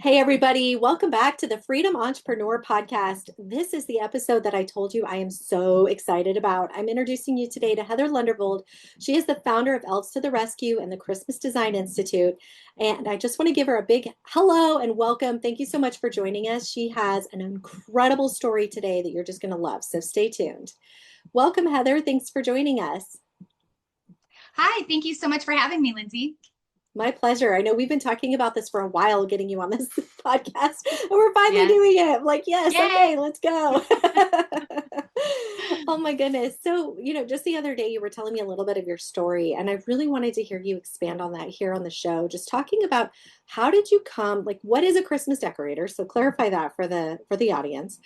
Hey, everybody, welcome back to the Freedom Entrepreneur Podcast. This is the episode that I told you I am so excited about. I'm introducing you today to Heather Lundervold. She is the founder of Elves to the Rescue and the Christmas Design Institute. And I just want to give her a big hello and welcome. Thank you so much for joining us. She has an incredible story today that you're just going to love. So stay tuned. Welcome, Heather. Thanks for joining us. Hi, thank you so much for having me, Lindsay. My pleasure. I know we've been talking about this for a while, getting you on this podcast, and we're finally Yes. doing it. I'm like, yes, Yay. okay, let's go. Oh my goodness. So, just the other day you were telling me a little bit of your story, and I really wanted to hear you expand on that here on the show. Just talking about how did you come, like what is a Christmas decorator? So clarify that for the audience.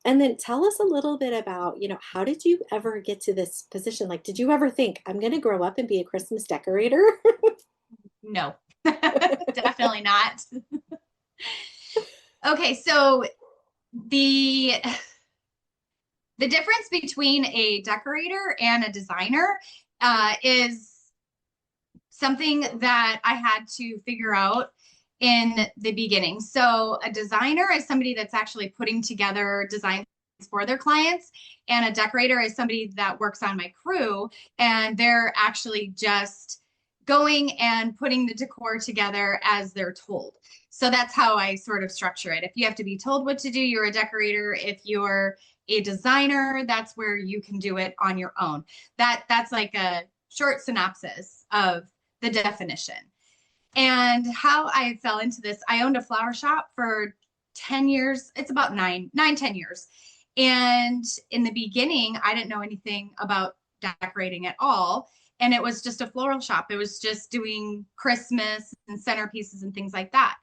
And then tell us a little bit about, how did you ever get to this position? Like, did you ever think I'm going to grow up and be a Christmas decorator? No, definitely not. Okay, so the the difference between a decorator and a designer is something that I had to figure out in the beginning. So a designer is somebody that's actually putting together designs for their clients, and a decorator is somebody that works on my crew, and they're actually just going and putting the decor together as they're told. So that's how I sort of structure it. If you have to be told what to do, you're a decorator. If you're a designer, that's where you can do it on your own. That's like a short synopsis of the definition. And how I fell into this, I owned a flower shop for 10 years. It's about 10 years. And in the beginning, I didn't know anything about decorating at all. And it was just a floral shop. It was just doing Christmas and centerpieces and things like that.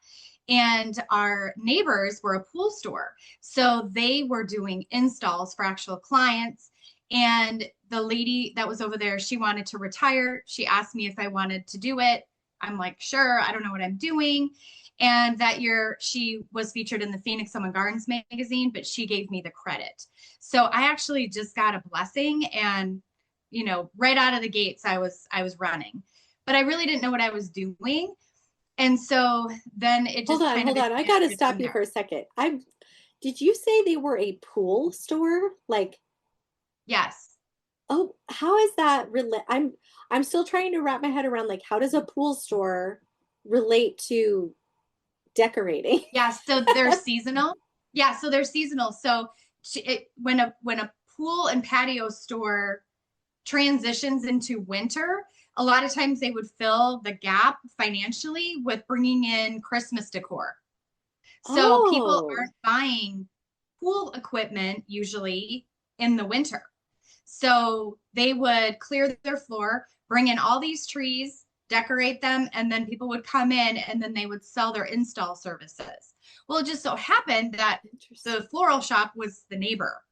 And our neighbors were a pool store. So they were doing installs for actual clients. And the lady that was over there, she wanted to retire. She asked me if I wanted to do it. I'm like, sure, I don't know what I'm doing. And that year she was featured in the Phoenix Summer Gardens magazine, but she gave me the credit. So I actually just got a blessing, and right out of the gates I was running. But I really didn't know what I was doing. And so then it Hold just on, kind of hold on. I got to expanded stop from you for there. a second. Did you say they were a pool store? Like, Yes. oh, how is that I'm still trying to wrap my head around like how does a pool store relate to decorating? Yeah, so they're seasonal. Yeah, so they're seasonal. So when a pool and patio store transitions into winter, a lot of times they would fill the gap financially with bringing in Christmas decor. So people Oh, aren't buying pool equipment usually in the winter. So they would clear their floor, bring in all these trees, decorate them, and then people would come in and then they would sell their install services. Well, it just so happened that the interesting. floral shop was the neighbor.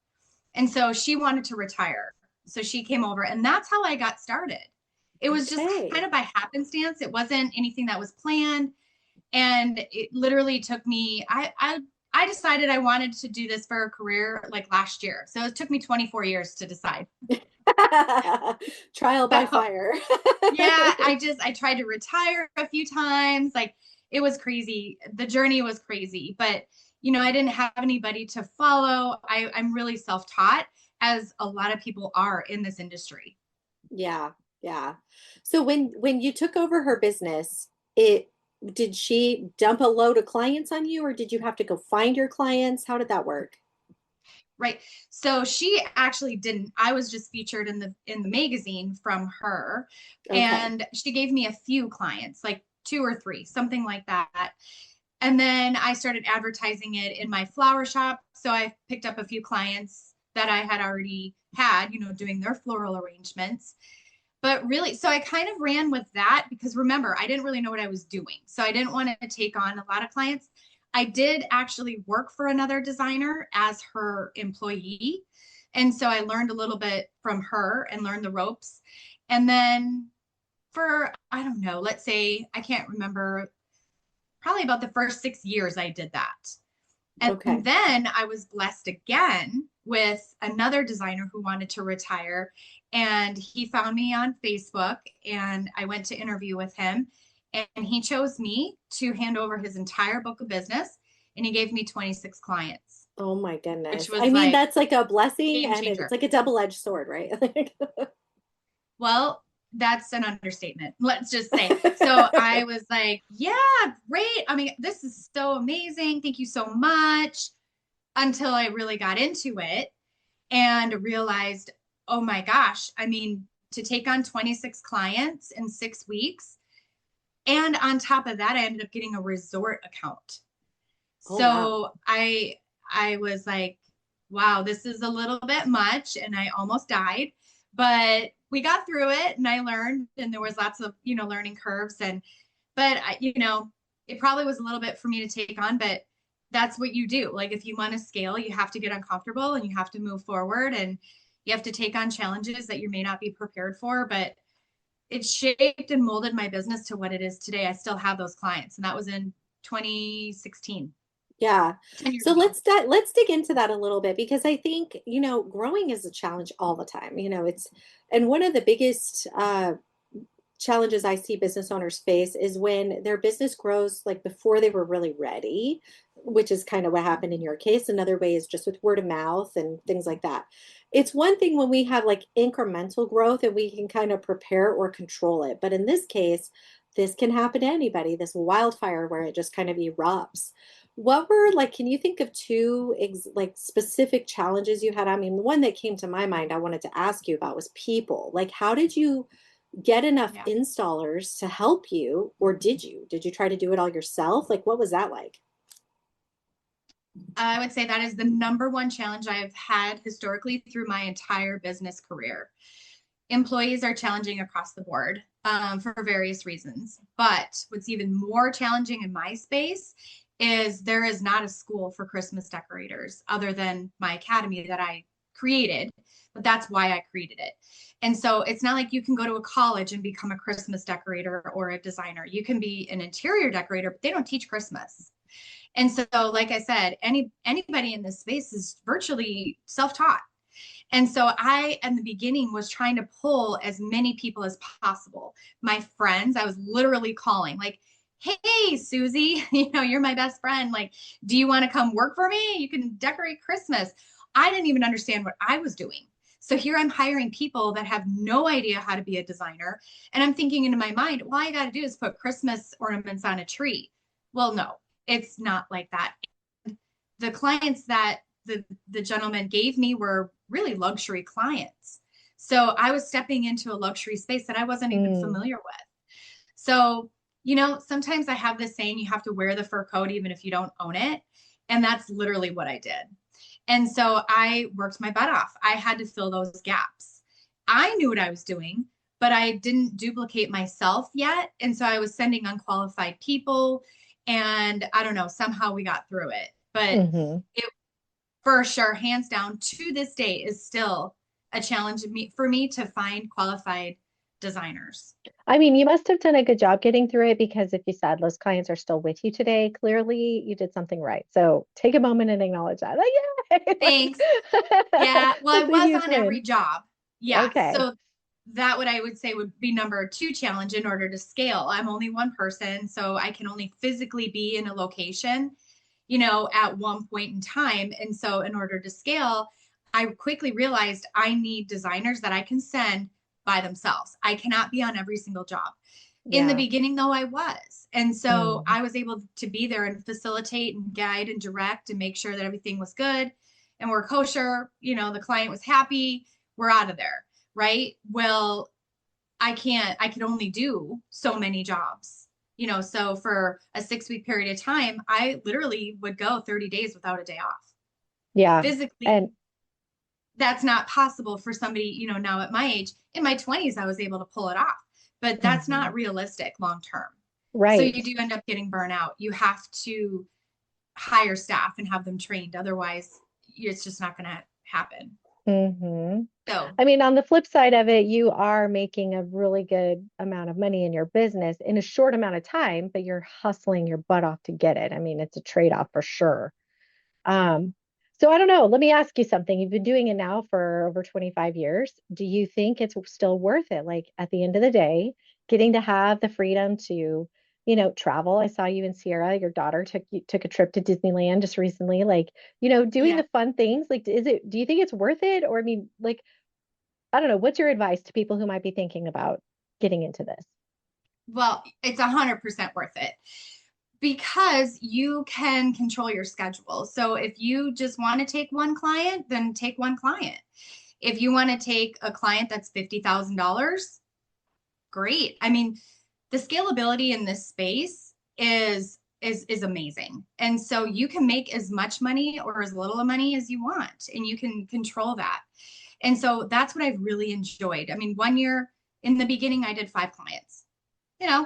And so she wanted to retire. So she came over, and that's how I got started. It was just kind Okay. of by happenstance. It wasn't anything that was planned. And it literally took me, I decided I wanted to do this for a career like last year. So it took me 24 years to decide. Trial by So fire. yeah, I tried to retire a few times. Like it was crazy. The journey was crazy, but I didn't have anybody to follow. I'm really self-taught, as a lot of people are in this industry. Yeah, yeah. So when you took over her business, it did she dump a load of clients on you or did you have to go find your clients? How did that work? Right. So she actually didn't. I was just featured in the magazine from her, Okay. and she gave me a few clients, like two or three, something like that. And then I started advertising it in my flower shop. So I picked up a few clients that I had already had, doing their floral arrangements. But really, so I kind of ran with that because remember, I didn't really know what I was doing. So I didn't want to take on a lot of clients. I did actually work for another designer as her employee. And so I learned a little bit from her and learned the ropes. And then for, I don't know, let's say, I can't remember, probably about the first 6 years I did that. And Okay. then I was blessed again with another designer who wanted to retire. And he found me on Facebook, and I went to interview with him. And he chose me to hand over his entire book of business. And he gave me 26 clients, Oh my which goodness. I was mean, like that's like a blessing game and it's changer. like a double-edged sword, right? Well, that's an understatement. Let's just say. So I was like, yeah, great. I mean, this is so amazing. Thank you so much. Until I really got into it and realized, oh my gosh, I mean, to take on 26 clients in 6 weeks. And on top of that, I ended up getting a resort account. Oh wow. So I was like, wow, this is a little bit much, and I almost died, but we got through it, and I learned, and there was lots of learning curves, and but it probably was a little bit for me to take on, but that's what you do. Like if you want to scale, you have to get uncomfortable and you have to move forward, and you have to take on challenges that you may not be prepared for, but it shaped and molded my business to what it is today. I still have those clients, and that was in 2016, Yeah. 10 years So ago. let's dig into that a little bit because I think, growing is a challenge all the time. And one of the biggest challenges I see business owners face is when their business grows like before they were really ready, which is kind of what happened in your case. Another way is just with word of mouth and things like that. It's one thing when we have like incremental growth and we can kind of prepare or control it. But in this case, this can happen to anybody, this wildfire where it just kind of erupts. What were like, can you think of two like specific challenges you had? I mean, the one that came to my mind I wanted to ask you about was people. Like, how did you get enough Yeah. installers to help you, or did you try to do it all yourself? Like, what was that like? I would say that is the number one challenge I've had historically through my entire business career. Employees are challenging across the board for various reasons. But what's even more challenging in my space is there is not a school for Christmas decorators other than my academy that I created, but that's why I created it. And so it's not like you can go to a college and become a Christmas decorator or a designer. You can be an interior decorator, but they don't teach Christmas. And so, like I said, anybody in this space is virtually self-taught. And so I, in the beginning, was trying to pull as many people as possible. My friends, I was literally calling, like, hey, Susie, you're my best friend. Like, do you want to come work for me? You can decorate Christmas. I didn't even understand what I was doing. So here I'm hiring people that have no idea how to be a designer. And I'm thinking into my mind, all I got to do is put Christmas ornaments on a tree. Well, no, it's not like that. The clients that the gentleman gave me were really luxury clients. So I was stepping into a luxury space that I wasn't even Mm, familiar with. So, sometimes I have this saying, you have to wear the fur coat even if you don't own it. And that's literally what I did. And so I worked my butt off. I had to fill those gaps. I knew what I was doing, but I didn't duplicate myself yet. And so I was sending unqualified people. And I don't know, somehow we got through it. But hmm. it for sure, hands down, to this day is still a challenge for me to find qualified designers. I mean, you must have done a good job getting through it because if you said those clients are still with you today, clearly you did something right. So take a moment and acknowledge that. Like, yay! Thanks. Like, Yeah, well, I that's a was huge on every win. job. Yeah, Okay. so that what I would say would be number two challenge in order to scale. I'm only one person, so I can only physically be in a location, at one point in time. And so in order to scale, I quickly realized I need designers that I can send by themselves. I cannot be on every single job. In the Yeah. beginning, though, I was. And so Mm. I was able to be there and facilitate and guide and direct and make sure that everything was good and we're kosher. The client was happy. We're out of there. Right. Well, I can only do so many jobs. So for a 6 week period of time, I literally would go 30 days without a day off. Yeah. And Physically, that's not possible for somebody, now at my age. In my 20s, I was able to pull it off, but that's mhm. not realistic long term. So Right. you do end up getting burnout. You have to hire staff and have them trained. Otherwise, it's just not going to happen. Hmm. So, I mean, on the flip side of it, you are making a really good amount of money in your business in a short amount of time, but you're hustling your butt off to get it. I mean, it's a trade-off for sure. Um, so I don't know. Let me ask you something. You've been doing it now for over 25 years. Do you think it's still worth it? Like at the end of the day, getting to have the freedom to travel. I saw you and Sierra, your daughter took a trip to Disneyland just recently, like, doing Yeah. the fun things. Like, do you think it's worth it? Or I mean, like, I don't know, what's your advice to people who might be thinking about getting into this? Well, it's 100% worth it because you can control your schedule. So if you just want to take one client, then take one client. If you want to take a client that's $50,000, great. I mean, the scalability in this space is amazing. And so you can make as much money or as little money as you want, and you can control that. And so that's what I've really enjoyed. I mean, one year in the beginning, I did 5 clients,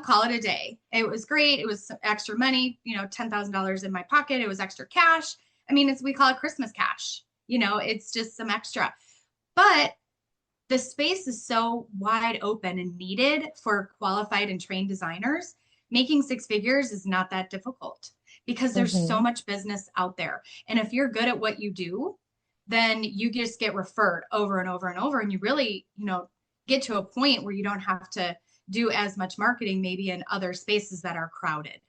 call it a day. It was great. It was some extra money, $10,000 in my pocket. It was extra cash. I mean, we call it Christmas cash. It's just some extra. But the space is so wide open and needed for qualified and trained designers. Making 6 figures is not that difficult because there's so Hmm. much business out there. And if you're good at what you do, then you just get referred over and over and over. And you really, get to a point where you don't have to do as much marketing, maybe in other spaces that are crowded.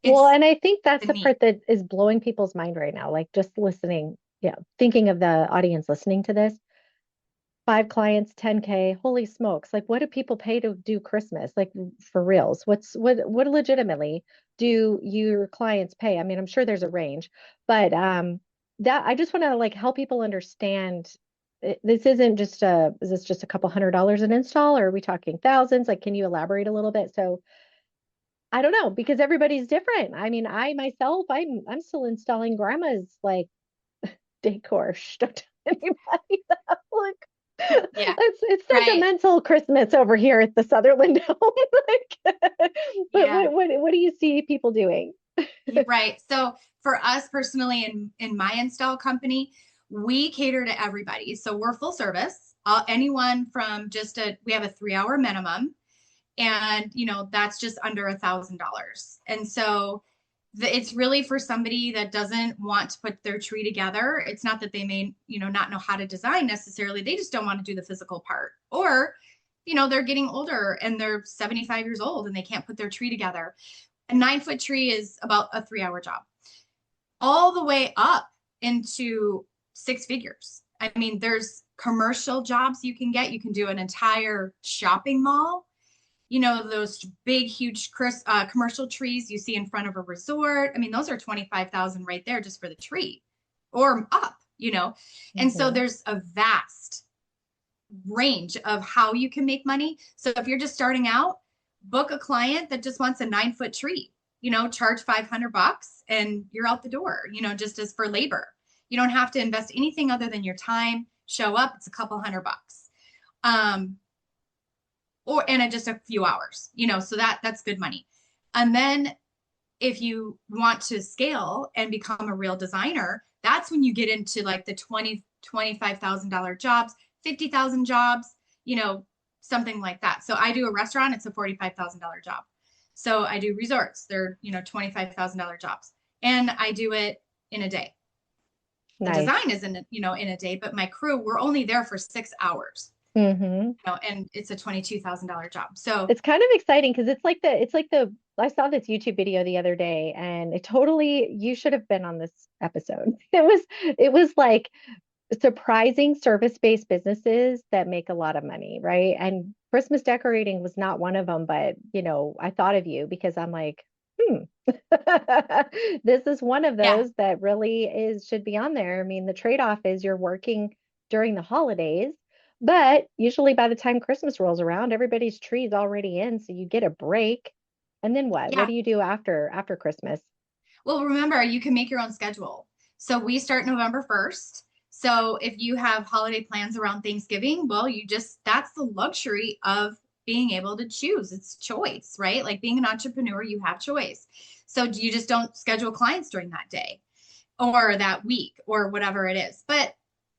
Well, It's and I think that's the the need. part that is blowing people's mind right now. Like just listening, thinking of the audience listening to this. 5 clients, 10K. Holy smokes. Like what do people pay to do Christmas? Like for reals. What legitimately do your clients pay? I mean, I'm sure there's a range, but that I just want to like help people understand this isn't just is this just a couple $100 an install, or are we talking thousands? Like, can you elaborate a little bit? So I don't know, because everybody's different. I mean, I myself, I'm still installing grandma's like decor. Shh, don't tell anybody that. Look, Yeah, it's right. sentimental Christmas over here at the Sutherland home. Like, but Yeah. what do you see people doing? Right. So for us personally, in my install company, we cater to everybody. So we're full service. Anyone from we have a 3 hour minimum, and that's just under $1,000. And so it's really for somebody that doesn't want to put their tree together. It's not that they may not know how to design necessarily. They just don't want to do the physical part, or they're getting older and they're 75 years old and they can't put their tree together. A 9 foot tree is about a 3 hour job, all the way up into 6 figures. I mean, there's commercial jobs you can get. You can do an entire shopping mall. Those big, huge commercial trees you see in front of a resort. I mean, those are 25,000 right there just for the tree or up. And so Mhm. there's a vast range of how you can make money. So if you're just starting out, book a client that just wants a 9 foot tree, charge $500 and you're out the door, just as for labor. You don't have to invest anything other than your time. Show up, it's a couple $100. Um, or in just a few hours, so that's good money. And then if you want to scale and become a real designer, that's when you get into like the $25,000 jobs, 50,000 jobs, something like that. So I do a restaurant, it's a $45,000 job. So I do resorts, they're, $25,000 jobs. And I do it in a day. The Nice. design is in a day, but my crew, we're only there for 6 hours, Hmm. and it's a $22,000 job. So It's kind of exciting because it's like the I saw this YouTube video the other day, and it totally, you should have been on this episode. It was like surprising service-based businesses that make a lot of money, right? And Christmas decorating was not one of them, but I thought of you because I'm like, hmm, this is one of yeah, those that really should be on there. I mean, the trade-off is you're working during the holidays, but usually by the time Christmas rolls around, everybody's tree is already in, so you get a break. And then what? What yeah. do you do after Christmas? Well, remember, you can make your own schedule. So we start November 1st. So if you have holiday plans around Thanksgiving, well, that's the luxury of being able to choose. It's choice, right? Like being an entrepreneur, you have choice. So you just don't schedule clients during that day or that week or whatever it is. But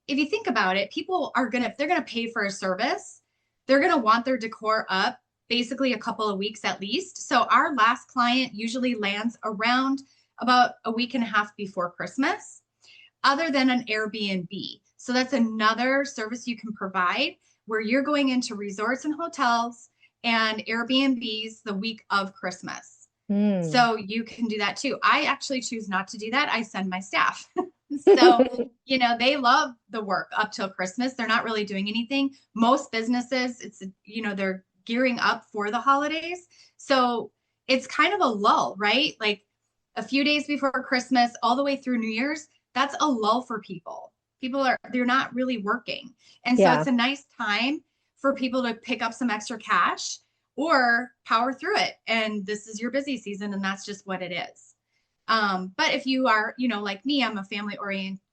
if you think about it, people are if they're going to pay for a service, they're going to want their decor up basically a couple of weeks at least. So our last client usually lands around about a week and a half before Christmas, other than an Airbnb. So that's another service you can provide where you're going into resorts and hotels and Airbnbs the week of Christmas. Mm. So you can do that too. I actually choose not to do that. I send my staff. So, they love the work up till Christmas. They're not really doing anything. Most businesses, they're gearing up for the holidays. So it's kind of a lull, right? Like a few days before Christmas, all the way through New Year's, that's a lull for people. They're not really working. And so Yeah. it's a nice time for people to pick up some extra cash or power through it. And this is your busy season, and that's just what it is. But if you are, like me, I'm a family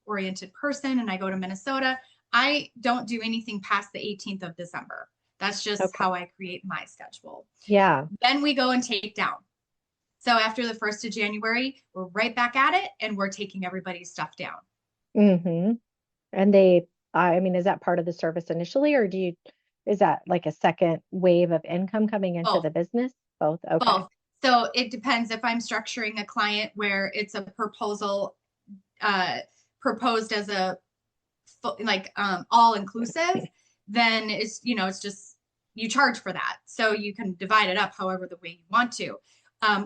oriented person and I go to Minnesota, I don't do anything past the 18th of December. That's just Okay. how I create my schedule. Yeah. Then we go and take down. So after the 1st of January, we're right back at it and we're taking everybody's stuff down. Mm-hmm. And I mean, is that part of the service initially, or is that like a second wave of income coming into Both. the business? Both. Okay. Both. So it depends if I'm structuring a client where it's a proposal proposed as a all inclusive, then it's just you charge for that. So you can divide it up however the way you want to.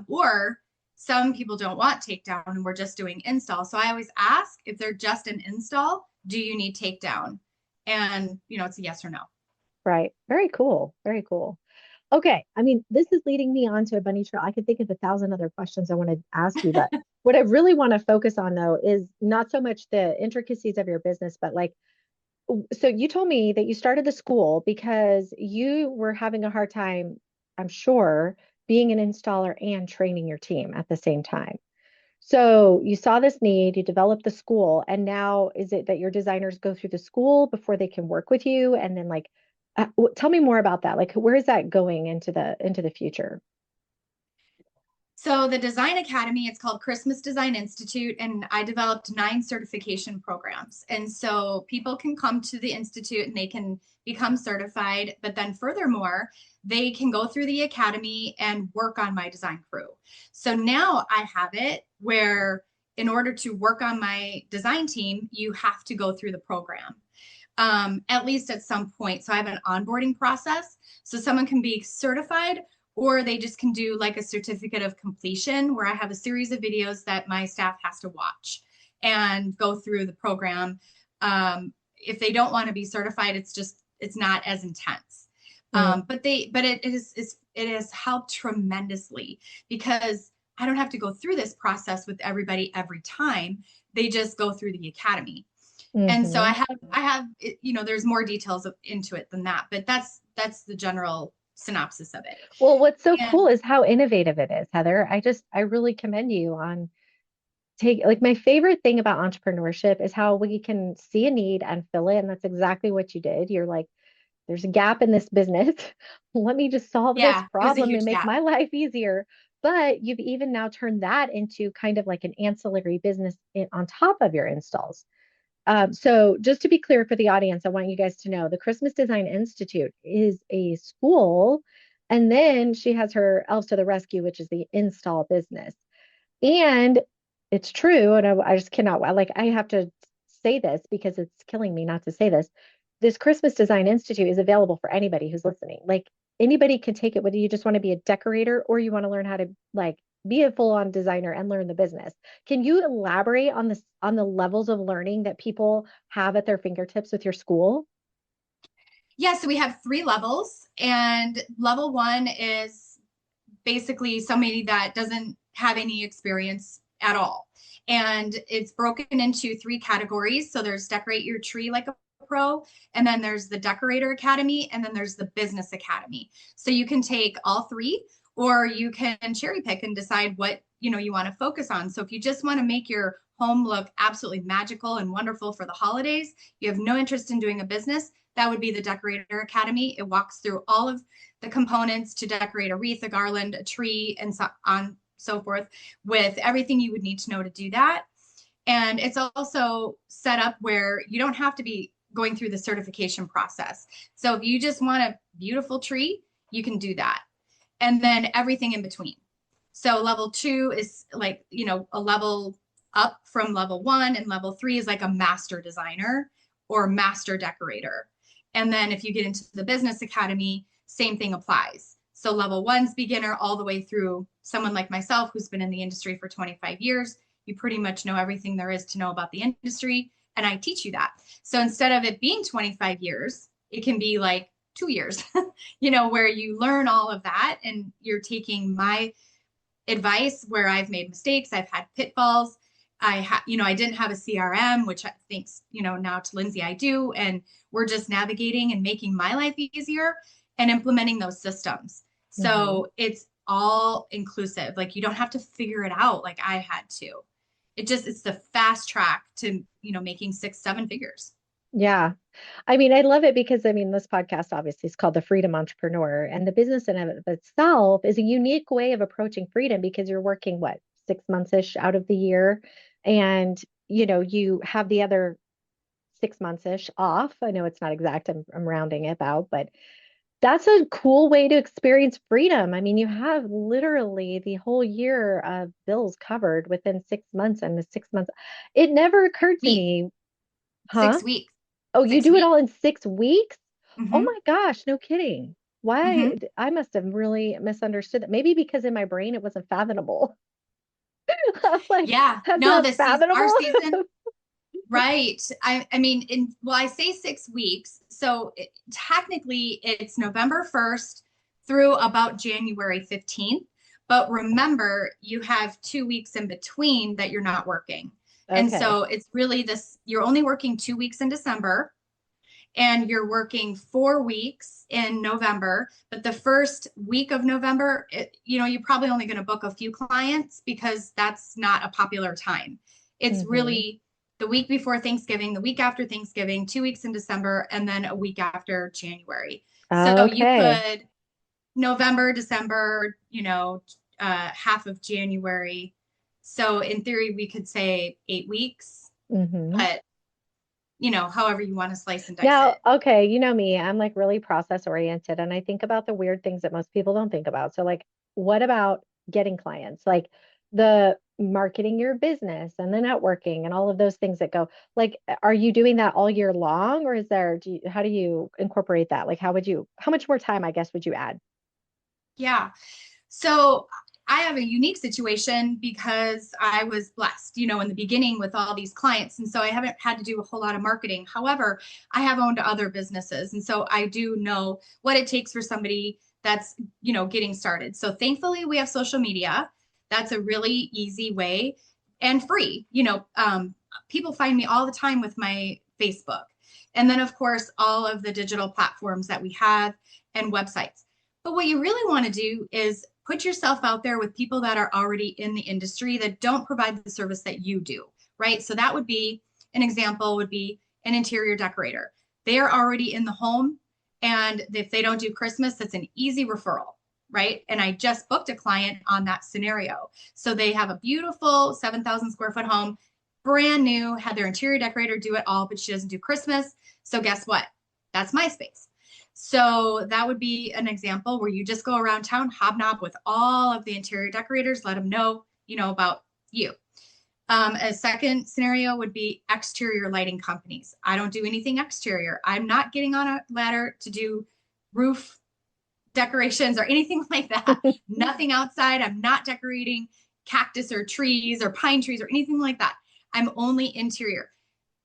Or some people don't want takedown and we're just doing install. So I always ask if they're just an install, do you need takedown? And it's a yes or no. Right. Very cool. Very cool. Okay. I mean, this is leading me on to a bunny trail. I could think of 1,000 other questions I want to ask you, but what I really want to focus on though is not so much the intricacies of your business, but like, so you told me that you started the school because you were having a hard time, I'm sure, being an installer and training your team at the same time. So you saw this need, you developed the school, and now is it that your designers go through the school before they can work with you? And then like, tell me more about that. Like, where is that going into the future? So the Design Academy, it's called Christmas Design Institute, and I developed 9 certification programs. And so people can come to the Institute and they can become certified, but then furthermore, they can go through the academy and work on my design crew. So now I have it where in order to work on my design team, you have to go through the program. At least at some point. So I have an onboarding process. So someone can be certified or they just can do like a certificate of completion where I have a series of videos that my staff has to watch and go through the program. If they don't want to be certified, it's not as intense. Mm, But it has helped tremendously because I don't have to go through this process with everybody every time. They just go through the academy. And so hmm there's more details into it than that, but that's the general synopsis of it. Well, what's so And cool is how innovative it is, Heather. I really commend you on take like my favorite thing about entrepreneurship is how we can see a need and fill it. And that's exactly what you did. You're like, there's a gap in this business. Let me just solve this yeah, it was a problem and huge make gap. my life easier. But you've even now turned that into kind of like an ancillary business on top of your installs. So just to be clear for the audience, I want you guys to know the Christmas Design Institute is a school. And then she has her Elves to the Rescue, which is the install business. And it's true. And I just cannot, like, I have to say this because it's killing me not to say this. This Christmas Design Institute is available for anybody who's listening. Like, anybody can take it, whether you just want to be a decorator or you want to learn how to, like, be a full-on designer and learn the business. Can you elaborate on this, on the levels of learning that people have at their fingertips with your school? Yeah, so we have 3 levels, and level 1 is basically somebody that doesn't have any experience at all. And it's broken into 3 categories. So there's decorate your tree like a pro, and then there's the decorator academy, and then there's the business academy. So you can take all 3 or you can cherry pick and decide what you want to focus on. So if you just want to make your home look absolutely magical and wonderful for the holidays, you have no interest in doing a business, that would be the Decorator Academy. It walks through all of the components to decorate a wreath, a garland, a tree, and so on so forth, with everything you would need to know to do that. And it's also set up where you don't have to be going through the certification process. So if you just want a beautiful tree, you can do that. And then everything in between. So level 2 is like, a level up from level 1, and level 3 is like a master designer or master decorator. And then if you get into the business academy, same thing applies. So level one's beginner all the way through someone like myself who's been in the industry for 25 years. You pretty much know everything there is to know about the industry. And I teach you that. So instead of it being 25 years, it can be like 2 years, where you learn all of that and you're taking my advice where I've made mistakes, I've had pitfalls. I didn't have a CRM, which I thanks, now to Lindsay, I do. And we're just navigating and making my life easier and implementing those systems. So it's all inclusive. Like you don't have to figure it out like I had to. It's the fast track to, making 6, 7 figures. Yeah. I mean, I love it because this podcast obviously is called The Freedom Entrepreneur, and the business in and of itself is a unique way of approaching freedom because you're working what, 6 months-ish out of the year. And, you have the other 6 months-ish off. I know it's not exact. I'm rounding it out, but that's a cool way to experience freedom. I mean, you have literally the whole year of bills covered within 6 months and the 6 months. It never occurred to Week, me, huh? 6 weeks, Oh, you six do it weeks. all in 6 weeks? Oh Mm-hmm. my gosh, no kidding. Why? Mm-hmm. I must have really misunderstood that. Maybe because in my brain it wasn't fathomable. I'm like, Yeah. that's No, not this is our fathomable. season. Right. I mean, I say 6 weeks. So technically it's November 1st through about January 15th. But remember, you have 2 weeks in between that you're not working. And Okay. so it's really you're only working 2 weeks in December and you're working 4 weeks in November. But the first week of November, you're probably only going to book a few clients because that's not a popular time. It's Hmm. really the week before Thanksgiving, the week after Thanksgiving, 2 weeks in December, and then a week after January. So you Okay. could November, December, half of January. So in theory, we could say 8 weeks, Hmm. but however you want to slice and dice Now, it. okay, you know me, I'm like really process oriented and I think about the weird things that most people don't think about. So like, what about getting clients? Like the marketing your business and the networking and all of those things that go, like, are you doing that all year long or is there, how do you incorporate that? Like, how much more time, I guess, would you add? Yeah. So I have a unique situation because I was blessed, in the beginning with all these clients. And so I haven't had to do a whole lot of marketing. However, I have owned other businesses. And so I do know what it takes for somebody that's, getting started. So thankfully, we have social media. That's a really easy way and free. People find me all the time with my Facebook. And then, of course, all of the digital platforms that we have and websites. But what you really want to do is put yourself out there with people that are already in the industry that don't provide the service that you do, right? So that would be an example would be an interior decorator. They are already in the home. And if they don't do Christmas, that's an easy referral, right? And I just booked a client on that scenario. So they have a beautiful 7,000 square foot home, brand new, had their interior decorator do it all, but she doesn't do Christmas. So guess what? That's my space. So that would be an example where you just go around town, hobnob with all of the interior decorators, let them know, about you. A second scenario would be exterior lighting companies. I don't do anything exterior. I'm not getting on a ladder to do roof decorations or anything like that. Nothing outside. I'm not decorating cactus or trees or pine trees or anything like that. I'm only interior.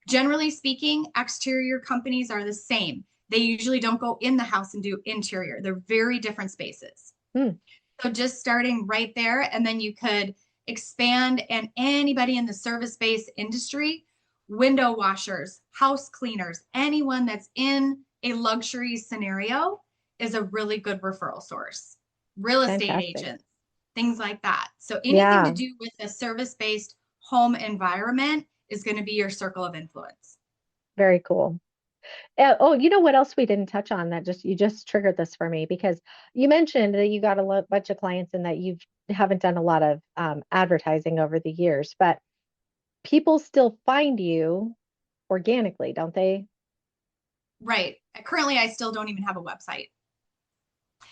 Generally speaking, exterior companies are the same. They usually don't go in the house and do interior. They're very different spaces. Hmm, So just starting right there, and then you could expand and anybody in the service-based industry, window washers, house cleaners, anyone that's in a luxury scenario is a really good referral source. Real estate fantastic. agents, things like that. So anything to Yeah, do with a service-based home environment is going to be your circle of influence. very cool. Oh, you know what else we didn't touch on that you just triggered this for me because you mentioned that you got a bunch of clients and that you haven't done a lot of advertising over the years, but people still find you organically, don't they? Right. Currently, I still don't even have a website.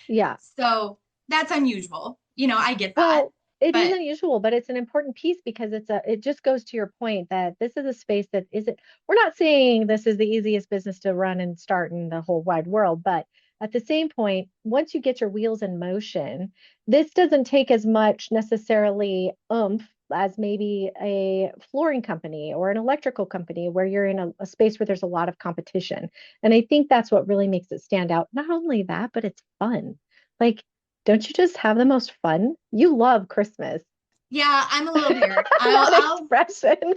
Yeah. So that's unusual. I get that. Well, it is But unusual, but it's an important piece because it just goes to your point that this is a space that isn't, we're not saying this is the easiest business to run and start in the whole wide world, but at the same point, once you get your wheels in motion, this doesn't take as much necessarily oomph as maybe a flooring company or an electrical company where you're in a space where there's a lot of competition. And I think that's what really makes it stand out. Not only that, but it's fun. Like, don't you just have the most fun? You love Christmas. Yeah, I'm a little weird. That expression.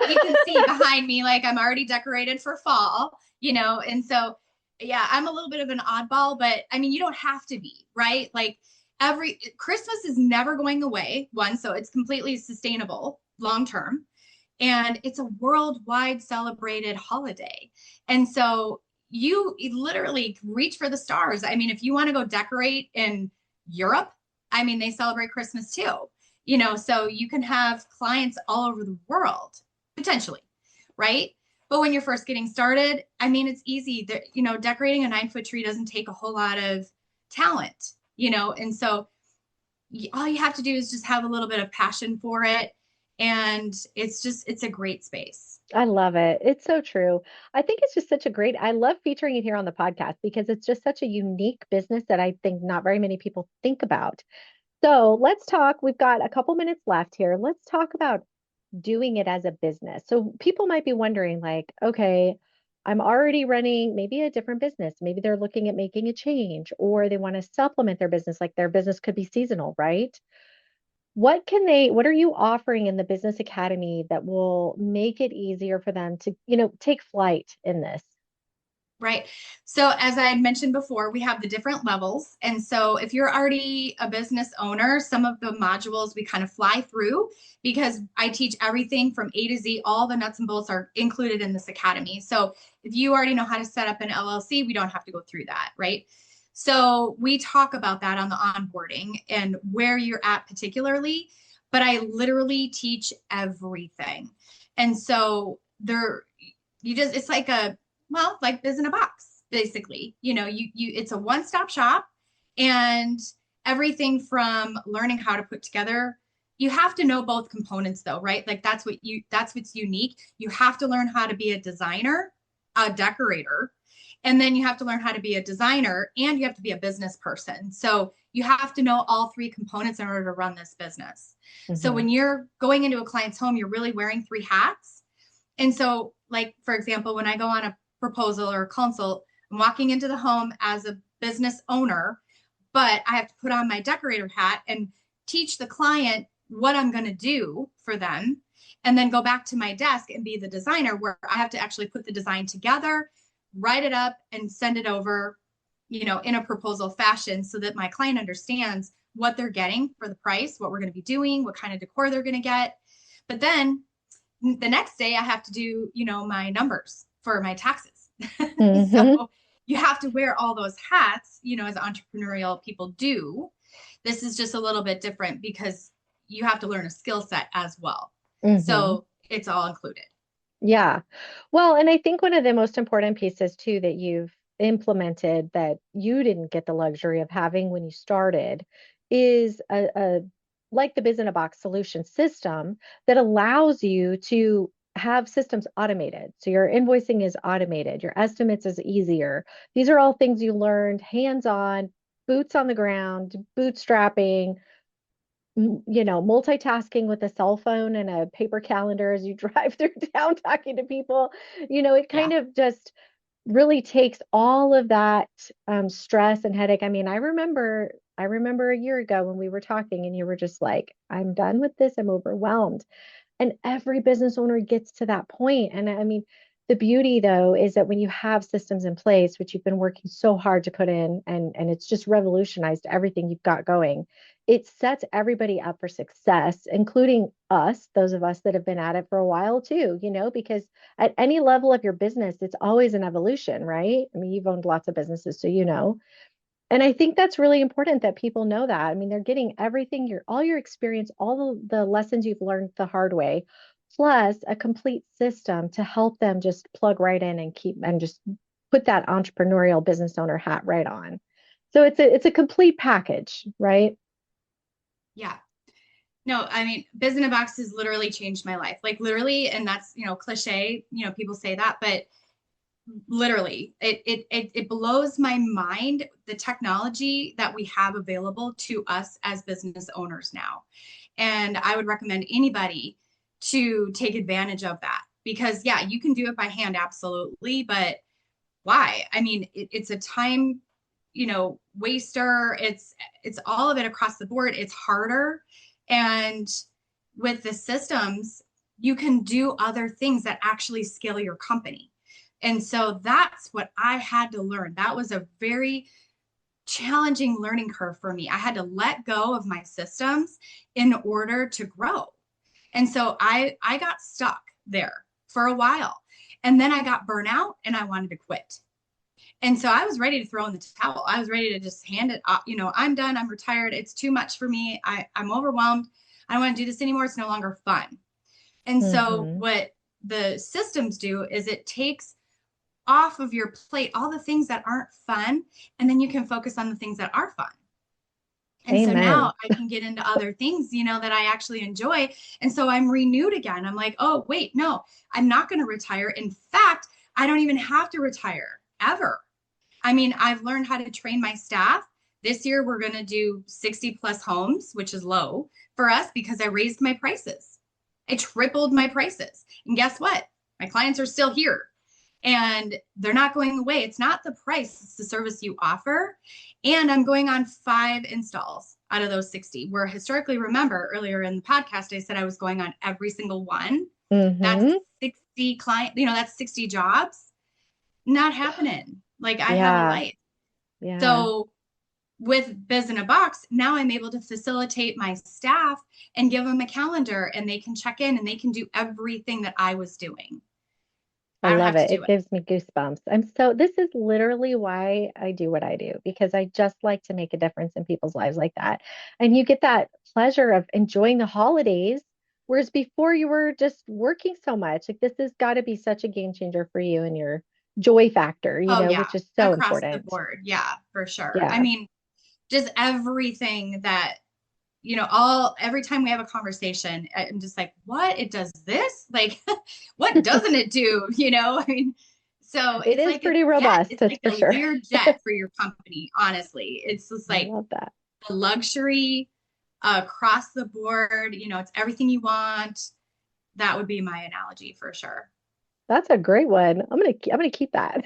You can see behind me, like I'm already decorated for fall, and so yeah, I'm a little bit of an oddball, but I mean, you don't have to be, right? Like every Christmas is never going away, one, so it's completely sustainable long term. And it's a worldwide celebrated holiday. And so you literally reach for the stars. I mean, if you want to go decorate in Europe, I mean, they celebrate Christmas too, so you can have clients all over the world potentially, right? But when you're first getting started, I mean, it's easy that, decorating a 9-foot tree doesn't take a whole lot of talent, and so all you have to do is just have a little bit of passion for it. And it's a great space. I love it. It's so true. I think it's just such a great, I love featuring it here on the podcast because it's just such a unique business that I think not very many people think about. So let's talk. We've got a couple minutes left here. Let's talk about doing it as a business. So people might be wondering, like, okay, I'm already running maybe a different business. Maybe they're looking at making a change or they want to supplement their business, like their business could be seasonal, right? What are you offering in the Business Academy that will make it easier for them to, take flight in this? Right. So as I had mentioned before, we have the different levels. And so if you're already a business owner, some of the modules we kind of fly through because I teach everything from A to Z. All the nuts and bolts are included in this academy. So if you already know how to set up an LLC, we don't have to go through that, right? So we talk about that on the onboarding and where you're at particularly, but I literally teach everything. And so it's like like biz in a box, basically. It's a one-stop shop and everything from learning how to put together. You have to know both components though, right? Like that's what's unique. You have to learn how to be a designer, a decorator, and then you have to learn how to be a designer and you have to be a business person. So you have to know all three components in order to run this business. So when you're going into a client's home, you're really wearing three hats. And so, like, for example, when I go on a proposal or a consult, I'm walking into the home as a business owner, but I have to put on my decorator hat and teach the client what I'm going to do for them. And then go back to my desk and be the designer where I have to actually put the design together, write it up and send it over, in a proposal fashion so that my client understands what they're getting for the price, what we're going to be doing, what kind of decor they're going to get. But then the next day I have to do, my numbers for my taxes. Mm-hmm. So you have to wear all those hats, as entrepreneurial people do. This is just a little bit different because you have to learn a skill set as well. Mm-hmm. So it's all included. Yeah. Well, and I think one of the most important pieces too that you've implemented that you didn't get the luxury of having when you started is a like the Biz in a Box solution system that allows you to have systems automated. So your invoicing is automated, your estimates is easier. These are all things you learned hands-on, boots on the ground, bootstrapping, multitasking with a cell phone and a paper calendar as you drive through town talking to people. It kind of just really takes all of that stress and headache. I mean, I remember a year ago when we were talking and you were just like, I'm done with this. I'm overwhelmed. And every business owner gets to that point. And I mean, the beauty though is that when you have systems in place, which you've been working so hard to put in, and it's just revolutionized everything you've got going, it sets everybody up for success, including us, those of us that have been at it for a while too, because at any level of your business, it's always an evolution, right? I mean, you've owned lots of businesses, so and I think that's really important that people know that. I mean, they're getting everything, all your experience, all the lessons you've learned the hard way, plus a complete system to help them just plug right in and just put that entrepreneurial business owner hat right on. So it's a complete package, right? Yeah. No, I mean, Biz in a Box has literally changed my life. Like literally, and that's, cliche, people say that, but literally, it blows my mind, the technology that we have available to us as business owners now. And I would recommend anybody to take advantage of that, because yeah, you can do it by hand, absolutely, but why? I mean, it's a time, waster. It's all of it across the board. It's harder. And with the systems, you can do other things that actually scale your company. And so that's what I had to learn. That was a very challenging learning curve for me. I had to let go of my systems in order to grow. And so I got stuck there for a while. And then I got burnout and I wanted to quit. And so I was ready to throw in the towel. I was ready to just hand it off. I'm done. I'm retired. It's too much for me. I'm overwhelmed. I don't want to do this anymore. It's no longer fun. And so what the systems do is it takes off of your plate all the things that aren't fun, and then you can focus on the things that are fun. And so now I can get into other things, that I actually enjoy. And so I'm renewed again. I'm like, oh, wait, no, I'm not going to retire. In fact, I don't even have to retire ever. I mean, I've learned how to train my staff. This year, we're going to do 60 plus homes, which is low for us because I raised my prices. I tripled my prices. And guess what? My clients are still here and they're not going away. It's not the price, it's the service you offer. And I'm going on 5 installs out of those 60, where historically, remember earlier in the podcast, I said I was going on every single one. That's 60 client, that's 60 jobs. Not happening. Like I have a life. Yeah. So with Biz in a Box, now I'm able to facilitate my staff and give them a calendar, and they can check in and they can do everything that I was doing. I love it. It gives me goosebumps. This is literally why I do what I do, because I just like to make a difference in people's lives like that. And you get that pleasure of enjoying the holidays, whereas before you were just working so much. Like this has got to be such a game changer for you and your joy factor, which is so across important. The board. Yeah, for sure. Yeah. I mean, just everything that, every time we have a conversation, I'm just like, what? It does this? Like, what doesn't it do? I mean, so it is like pretty robust. It's like a Learjet for your company. Honestly, it's just like I love that. The luxury across the board. It's everything you want. That would be my analogy for sure. That's a great one. I'm gonna keep that.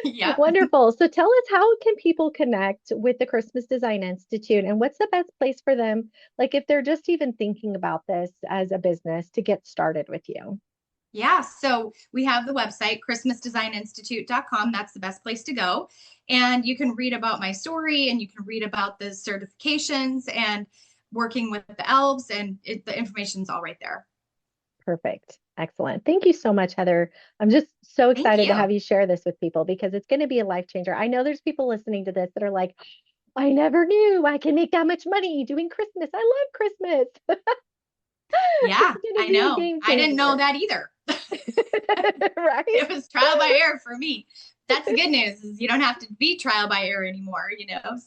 Yeah. Wonderful. So tell us, how can people connect with the Christmas Design Institute, and what's the best place for them? Like if they're just even thinking about this as a business, to get started with you. Yeah. So we have the website, christmasdesigninstitute.com. That's the best place to go. And you can read about my story, and you can read about the certifications and working with the Elves, and the information's all right there. Perfect. Excellent. Thank you so much, Heather. I'm just so excited to have you share this with people, because it's going to be a life changer. I know there's people listening to this that are like, I never knew I can make that much money doing Christmas. I love Christmas. Yeah, I know. I didn't know that either. Right? It was trial by error for me. That's the good news, is you don't have to be trial by error anymore,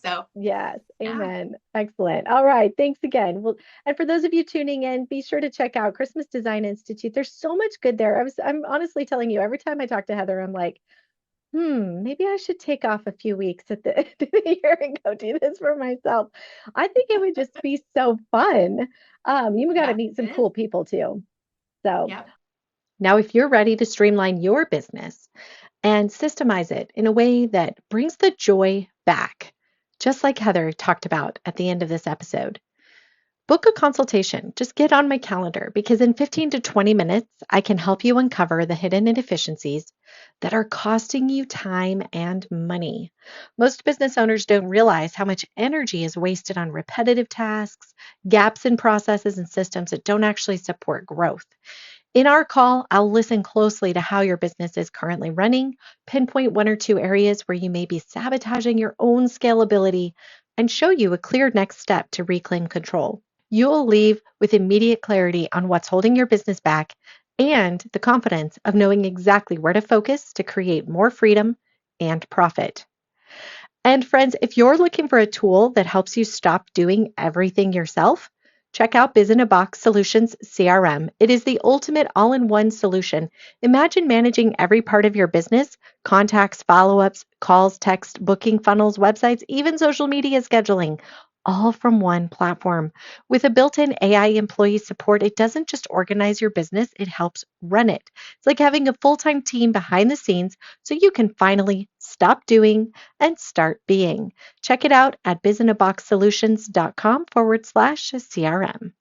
so. Yes. Amen. Yeah. Excellent. All right. Thanks again. Well, and for those of you tuning in, be sure to check out Christmas Design Institute. There's so much good there. I'm honestly telling you, every time I talk to Heather, I'm like, maybe I should take off a few weeks at the end of the year and go do this for myself. I think it would just be so fun. You got to meet some cool people too. So now, if you're ready to streamline your business and systemize it in a way that brings the joy back, just like Heather talked about at the end of this episode, book a consultation. Just get on my calendar, because in 15 to 20 minutes, I can help you uncover the hidden inefficiencies that are costing you time and money. Most business owners don't realize how much energy is wasted on repetitive tasks, gaps in processes and systems that don't actually support growth. In our call, I'll listen closely to how your business is currently running, pinpoint 1 or 2 areas where you may be sabotaging your own scalability, and show you a clear next step to reclaim control. You'll leave with immediate clarity on what's holding your business back, and the confidence of knowing exactly where to focus to create more freedom and profit. And friends, if you're looking for a tool that helps you stop doing everything yourself, Check out Biz in a Box Solutions CRM. It is the ultimate all-in-one solution. Imagine managing every part of your business: contacts, follow-ups, calls, text, booking funnels, websites, even social media scheduling, all from one platform. With a built-in AI employee support, it doesn't just organize your business, it helps run it. It's like having a full-time team behind the scenes so you can finally stop doing and start being. Check it out at bizinaboxsolutions.com/CRM.